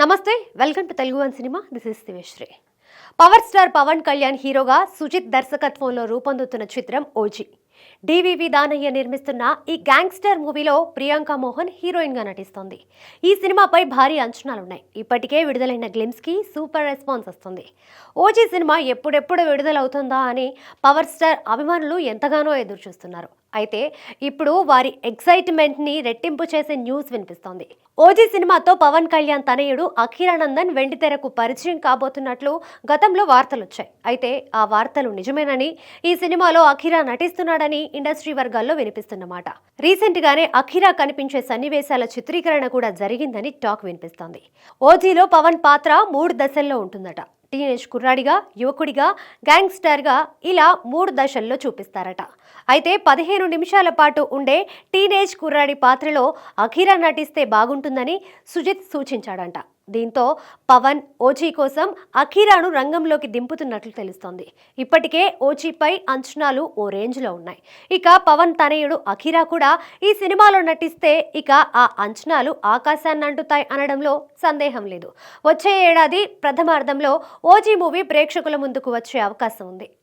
నమస్తే, welcome to Telugu one cinema. This is దివేశ్రీ. Power star Pawan Kalyan హీరోగా సుజిత్ దర్శకత్వంలో రూపొందుతున్న చిత్రం ఓజీ. డివివి దానయ్య నిర్మిస్తున్న ఈ గ్యాంగ్స్టర్ మూవీలో ప్రియాంక మోహన్ హీరోయిన్ గా నటిస్తోంది. ఈ సినిమాపై భారీ అంచనాలున్నాయి. ఇప్పటికే విడుదలైన గ్లిమ్స్ కి సూపర్ రెస్పాన్స్ వస్తుంది. ఓజీ సినిమా ఎప్పుడెప్పుడు విడుదలవుతుందా అని పవర్ స్టార్ అభిమానులు ఎంతగానో ఎదురు చూస్తున్నారు. అయితే ఇప్పుడు వారి ఎక్సైట్మెంట్ ని రెట్టింపు చేసే న్యూస్ వినిపిస్తోంది. ఓజీ సినిమాతో పవన్ కళ్యాణ్ తనయుడు అఖీరానందన్ వెండితెరకు పరిచయం కాబోతున్నట్లు గతంలో వార్తలొచ్చాయి. అయితే ఆ వార్తలు నిజమేనని, ఈ సినిమాలో అఖీరా నటిస్తున్నాడని ఇండస్ట్రీ వర్గాల్లో వినిపిస్తున్నమాట. రీసెంట్ గానే అఖీరా కనిపించే సన్నివేశాల చిత్రీకరణ కూడా జరిగిందని టాక్ వినిపిస్తోంది. ఓజీలో పవన్ పాత్ర 3 దశల్లో ఉంటుందట. టీనేజ్ కుర్రాడిగా, యువకుడిగా, గ్యాంగ్స్టర్గా ఇలా 3 దశల్లో చూపిస్తారట. అయితే 15 నిమిషాల పాటు ఉండే టీనేజ్ కుర్రాడి పాత్రలో అఖీరా నటిస్తే బాగుంటుందని సుజిత్ సూచించాడంట. దీంతో పవన్ ఓజీ కోసం అఖీరాను రంగంలోకి దింపుతున్నట్లు తెలుస్తోంది. ఇప్పటికే ఓజీపై అంచనాలు ఓ రేంజ్లో ఉన్నాయి. ఇక పవన్ తనయుడు అఖీరా కూడా ఈ సినిమాలో నటిస్తే ఇక ఆ అంచనాలు ఆకాశాన్ని అంటుతాయి అనడంలో సందేహం లేదు. వచ్చే ఏడాది ప్రథమార్థంలో ఓజీ మూవీ ప్రేక్షకుల ముందుకు వచ్చే అవకాశం ఉంది.